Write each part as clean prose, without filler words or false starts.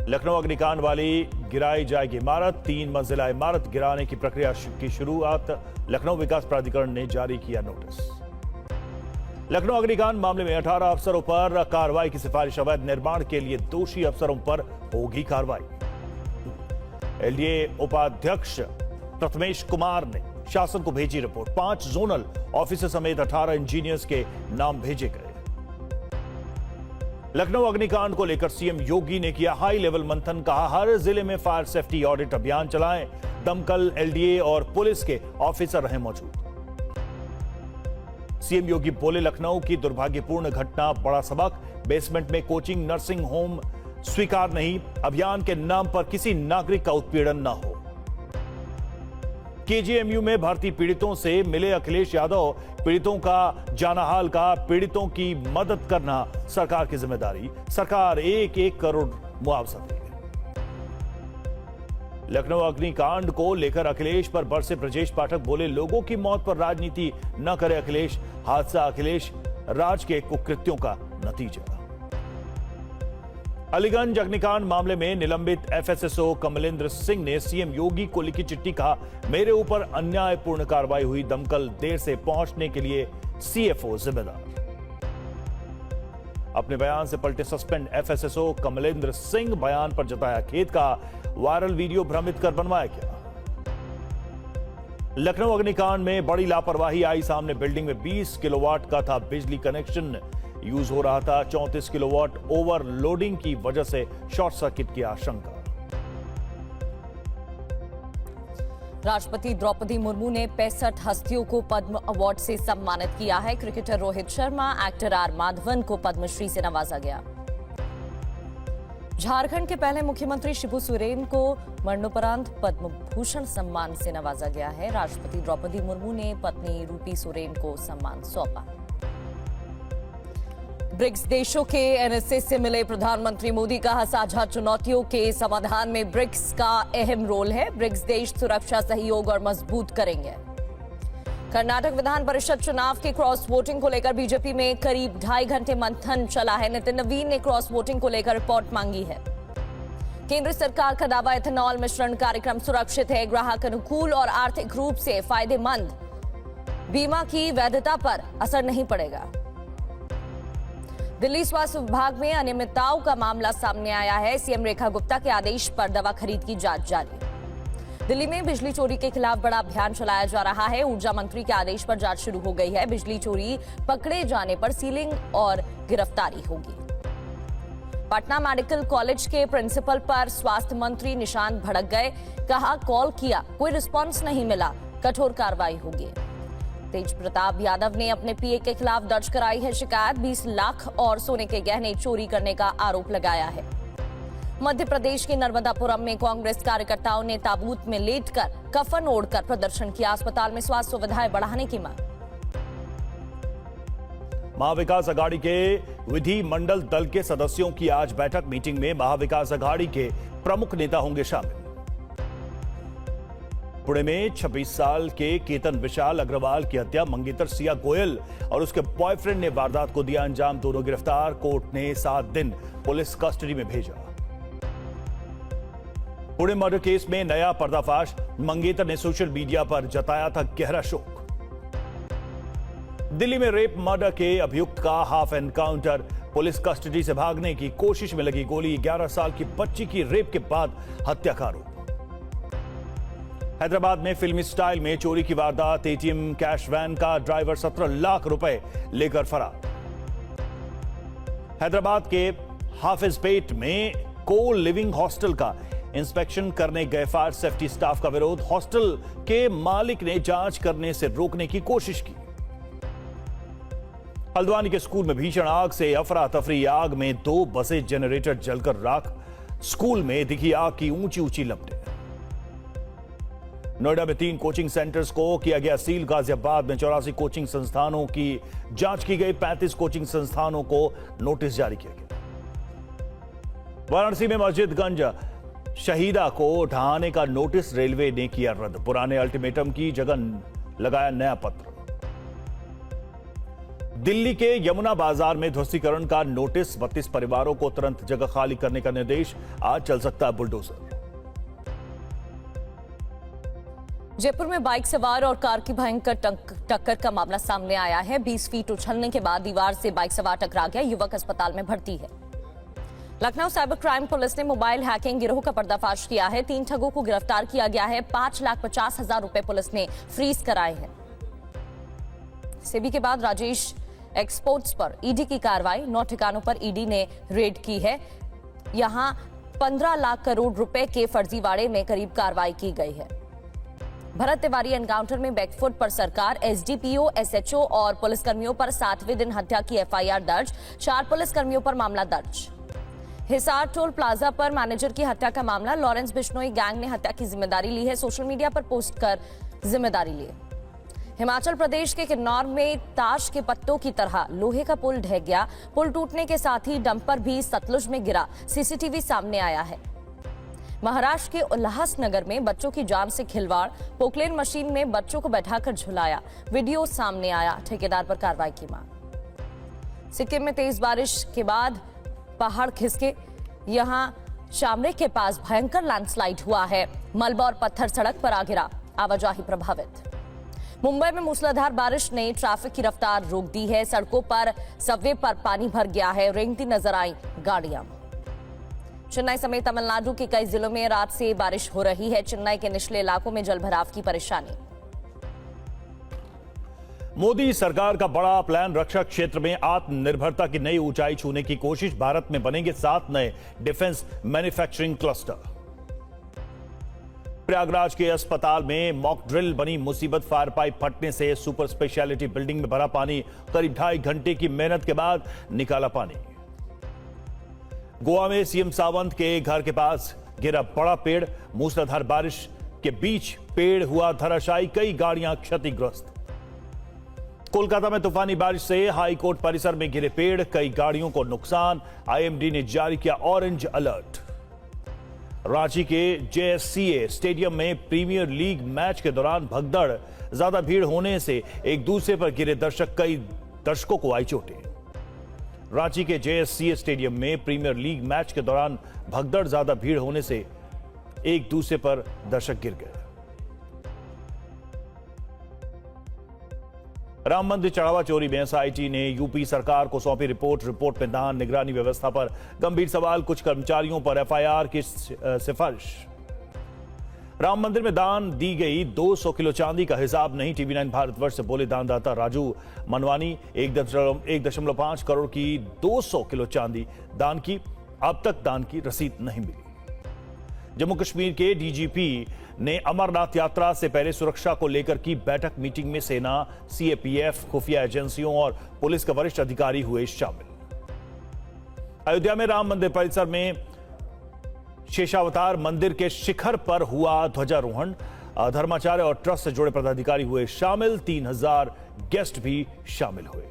लखनऊ अग्निकांड वाली गिराई जाएगी इमारत, 3 मंजिला इमारत गिराने की प्रक्रिया की शुरुआत। लखनऊ विकास प्राधिकरण ने जारी किया नोटिस। लखनऊ अग्निकांड मामले में 18 अफसरों पर कार्रवाई की सिफारिश। अवैध निर्माण के लिए दोषी अफसरों पर होगी कार्रवाई। एलडीए उपाध्यक्ष प्रथमेश कुमार ने शासन को भेजी रिपोर्ट। 5 जोनल ऑफिसर समेत 18 इंजीनियर्स के नाम भेजे गए। लखनऊ अग्निकांड को लेकर सीएम योगी ने किया हाई लेवल मंथन। कहा, हर जिले में फायर सेफ्टी ऑडिट अभियान चलाएं। दमकल, एलडीए और पुलिस के ऑफिसर रहे मौजूद। सीएम योगी बोले, लखनऊ की दुर्भाग्यपूर्ण घटना बड़ा सबक। बेसमेंट में कोचिंग नर्सिंग होम स्वीकार नहीं। अभियान के नाम पर किसी नागरिक का उत्पीड़न न हो। केजीएमयू में भर्ती पीड़ितों से मिले अखिलेश यादव। पीड़ितों का जाना हाल का, पीड़ितों की मदद करना सरकार की जिम्मेदारी। सरकार 1-1 करोड़ मुआवजा देगी। लखनऊ अग्निकांड को लेकर अखिलेश पर बरसे ब्रजेश पाठक। बोले, लोगों की मौत पर राजनीति न करे अखिलेश। हादसा अखिलेश राज के कुकृत्यों का नतीजा। अलीगंज अग्निकांड मामले में निलंबित एफएसएसओ कमलेंद्र सिंह ने सीएम योगी को लिखी चिट्ठी। कहा, मेरे ऊपर अन्यायपूर्ण कार्रवाई हुई। दमकल देर से पहुंचने के लिए सीएफओ जिम्मेदार। अपने बयान से पलटे सस्पेंड एफएसएसओ कमलेंद्र सिंह। बयान पर जताया खेद। का वायरल वीडियो भ्रमित कर बनवाया गया। लखनऊ अग्निकांड में बड़ी लापरवाही आई सामने। बिल्डिंग में 20 किलोवाट का था बिजली कनेक्शन यूज हो रहा था। 34 किलोवाट ओवरलोडिंग की वजह से शॉर्ट सर्किट की आशंका। राष्ट्रपति द्रौपदी मुर्मू ने 65 हस्तियों को पद्म अवार्ड से सम्मानित किया है। Cricketer Rohit Sharma, actor are Madhavan को पद्मश्री से नवाजा गया। झारखंड के पहले मुख्यमंत्री शिबू सोरेन को मरणोपरांत पद्म भूषण सम्मान से नवाजा गया है। राष्ट्रपति द्रौपदी मुर्मू ने पत्नी रूपी सोरेन को सम्मान सौंपा। ब्रिक्स देशों के एनएसए से मिले प्रधानमंत्री मोदी का साझा चुनौतियों के समाधान में ब्रिक्स का अहम रोल है। ब्रिक्स देश सुरक्षा सहयोग और मजबूत करेंगे। कर्नाटक विधान परिषद चुनाव के क्रॉस वोटिंग को लेकर बीजेपी में करीब 2.5 घंटे मंथन चला है। नितिन नवीन ने क्रॉस वोटिंग को लेकर रिपोर्ट मांगी है। केंद्र सरकार का दावा, इथेनॉल मिश्रण कार्यक्रम सुरक्षित है, ग्राहक अनुकूल और आर्थिक रूप से फायदेमंद। बीमा की वैधता पर असर नहीं पड़ेगा। दिल्ली स्वास्थ्य विभाग में अनियमितताओं का मामला सामने आया है। सीएम रेखा गुप्ता के आदेश पर दवा खरीद की जांच जारी। दिल्ली में बिजली चोरी के खिलाफ बड़ा अभियान चलाया जा रहा है। ऊर्जा मंत्री के आदेश पर जांच शुरू हो गई है। बिजली चोरी पकड़े जाने पर सीलिंग और गिरफ्तारी होगी। पटना मेडिकल कॉलेज के प्रिंसिपल पर स्वास्थ्य मंत्री निशांत भड़क गए। कहा, कॉल किया, कोई रिस्पांस नहीं मिला, कठोर कार्रवाई होगी। तेज प्रताप यादव ने अपने पीए के खिलाफ दर्ज कराई है शिकायत। 20 लाख और सोने के गहने चोरी करने का आरोप लगाया है। मध्य प्रदेश के नर्मदापुरम में कांग्रेस कार्यकर्ताओं ने ताबूत में लेटकर कफन ओढ़कर प्रदर्शन किया। अस्पताल में स्वास्थ्य सुविधाएं बढ़ाने की मांग। महाविकास अघाड़ी के विधि मंडल दल के सदस्यों की आज बैठक। मीटिंग में महाविकास अघाड़ी के प्रमुख नेता होंगे शामिल। पुणे में 26 साल के केतन विशाल अग्रवाल की हत्या, मंगेतर सिया गोयल और उसके बॉयफ्रेंड ने वारदात को दिया अंजाम। दोनों गिरफ्तार। कोर्ट ने 7 दिन पुलिस कस्टडी में भेजा। पुणे मर्डर केस में नया पर्दाफाश। मंगेतर ने सोशल मीडिया पर जताया था गहरा शोक। दिल्ली में रेप मर्डर के अभियुक्त का हाफ एनकाउंटर। पुलिस कस्टडी से भागने की कोशिश में लगी गोली। 11 साल की बच्ची की रेप के बाद हत्या का आरोप। हैदराबाद में फिल्मी स्टाइल में चोरी की वारदात। एटीएम कैश वैन का ड्राइवर 17 लाख रुपए लेकर फरार। हैदराबाद के हाफिजपेट में को लिविंग हॉस्टल का इंस्पेक्शन करने गए फायर सेफ्टी स्टाफ का विरोध। हॉस्टल के मालिक ने जांच करने से रोकने की कोशिश की। हल्द्वानी के स्कूल में भीषण आग से अफरा तफरी। आग में 2 बसें जनरेटर जलकर राख। स्कूल में दिखी आग की ऊंची ऊंची लपटें। नोएडा में 3 कोचिंग सेंटर्स को किया गया सील। गाजियाबाद में 84 कोचिंग संस्थानों की जांच की गई। 35 कोचिंग संस्थानों को नोटिस जारी किया गया। वाराणसी में मस्जिदगंज शहीदा को ढहाने का नोटिस रेलवे ने किया रद्द। पुराने अल्टीमेटम की जगह लगाया नया पत्र। दिल्ली के यमुना बाजार में ध्वस्तीकरण का नोटिस, 32 परिवारों को तुरंत जगह खाली करने का निर्देश। आज चल सकता है बुलडोजर। जयपुर में बाइक सवार और कार की भयंकर टक्कर का मामला सामने आया है। 20 फीट उछलने के बाद दीवार से बाइक सवार टकरा गया। युवक अस्पताल में भर्ती है। लखनऊ साइबर क्राइम पुलिस ने मोबाइल हैकिंग गिरोह का पर्दाफाश किया है। 3 ठगों को गिरफ्तार किया गया है। 5,50,000 रुपए पुलिस ने फ्रीज कराए हैं। सेबी के बाद राजेश एक्सपोर्ट्स पर ईडी की कार्रवाई। 9 ठिकानों पर ईडी ने रेड की है। यहां 15 लाख करोड़ रुपए के फर्जीवाड़े में करीब कार्रवाई की गई है। भरत तिवारी एनकाउंटर में बैकफुट पर सरकार। एसडीपीओ, एसएचओ और पुलिसकर्मियों पर 7वें दिन हत्या की एफआईआर दर्ज। 4 पुलिसकर्मियों पर मामला दर्ज। हिसार टोल प्लाजा पर मैनेजर की हत्या का मामला। लॉरेंस बिश्नोई गैंग ने हत्या की जिम्मेदारी ली है। सोशल मीडिया पर पोस्ट कर जिम्मेदारी ली। हिमाचल प्रदेश के किन्नौर में ताश के पत्तों की तरह लोहे का पुल ढह गया। पुल टूटने के साथ ही डंपर भी सतलुज में गिरा। सीसीटीवी सामने आया है। महाराष्ट्र के उल्लासनगर में बच्चों की जान से खिलवाड़। पोकलेन मशीन में बच्चों को बैठाकर झुलाया। वीडियो सामने आया। ठेकेदार पर कार्रवाई की मांग। सिक्किम में तेज बारिश के बाद पहाड़ खिसके। यहां शामरे के पास भयंकर लैंडस्लाइड हुआ है। मलबा और पत्थर सड़क पर आ गिरा। आवाजाही प्रभावित। मुंबई में मूसलाधार बारिश ने ट्रैफिक की रफ्तार रोक दी है। सड़कों पर सबवे पर पानी भर गया है। रेंगती नजर आई गाड़ियां। चेन्नई समेत तमिलनाडु के कई जिलों में रात से बारिश हो रही है। चेन्नई के निचले इलाकों में जलभराव की परेशानी। मोदी सरकार का बड़ा प्लान, रक्षा क्षेत्र में आत्मनिर्भरता की नई ऊंचाई छूने की कोशिश। भारत में बनेंगे 7 नए डिफेंस मैन्युफैक्चरिंग क्लस्टर। प्रयागराज के अस्पताल में मॉक ड्रिल बनी मुसीबत। फायर पाइप फटने से सुपर स्पेशलिटी बिल्डिंग में भरा पानी। करीब 2.5 घंटे की मेहनत के बाद निकाला पानी। गोवा में सीएम सावंत के घर के पास गिरा बड़ा पेड़। मूसलाधार बारिश के बीच पेड़ हुआ धराशायी। कई गाड़ियां क्षतिग्रस्त। कोलकाता में तूफानी बारिश से हाई कोर्ट परिसर में गिरे पेड़। कई गाड़ियों को नुकसान। आईएमडी ने जारी किया ऑरेंज अलर्ट। रांची के जेएससीए स्टेडियम में प्रीमियर लीग मैच के दौरान भगदड़। ज्यादा भीड़ होने से एक दूसरे पर गिरे दर्शक। कई दर्शकों को आई चोटें। रांची के जेएससीए स्टेडियम में प्रीमियर लीग मैच के दौरान भगदड़। ज्यादा भीड़ होने से एक दूसरे पर दर्शक गिर गए। राम मंदिर चढ़ावा चोरी में एसआईटी ने यूपी सरकार को सौंपी रिपोर्ट में दान निगरानी व्यवस्था पर गंभीर सवाल। कुछ कर्मचारियों पर एफआईआर की सिफारिश। राम मंदिर में दान दी गई 200 किलो चांदी का हिसाब नहीं। टीवी9 भारतवर्ष से बोले दानदाता राजू मनवानी। 1.5 करोड़ की 200 किलो चांदी दान की। अब तक दान की रसीद नहीं मिली। जम्मू कश्मीर के डीजीपी ने अमरनाथ यात्रा से पहले सुरक्षा को लेकर की बैठक। मीटिंग में सेना, सीएपीएफ, खुफिया एजेंसियों और पुलिस के वरिष्ठ अधिकारी हुए शामिल। अयोध्या में राम मंदिर परिसर में शेषावतार मंदिर के शिखर पर हुआ ध्वजारोहण। धर्माचार्य और ट्रस्ट से जुड़े पदाधिकारी हुए शामिल। 3000 गेस्ट भी शामिल हुए।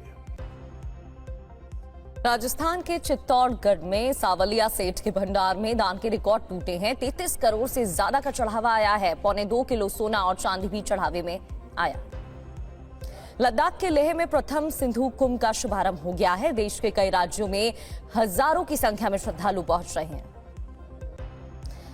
राजस्थान के चित्तौड़गढ़ में सावलिया सेठ के भंडार में दान के रिकॉर्ड टूटे हैं। 33 करोड़ से ज्यादा का चढ़ावा आया है। 1.25 किलो सोना और चांदी भी चढ़ावे में आया। लद्दाख के लेह में प्रथम सिंधु कुंभ का शुभारंभ हो गया है। देश के कई राज्यों में हजारों की संख्या में श्रद्धालु पहुंच रहे हैं।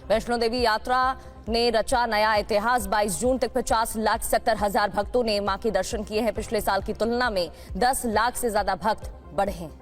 वैष्णो देवी यात्रा ने रचा नया इतिहास। 22 जून तक 50,70,000 भक्तों ने मां के दर्शन किए हैं। पिछले साल की तुलना में 10 लाख से ज्यादा भक्त बढ़े हैं।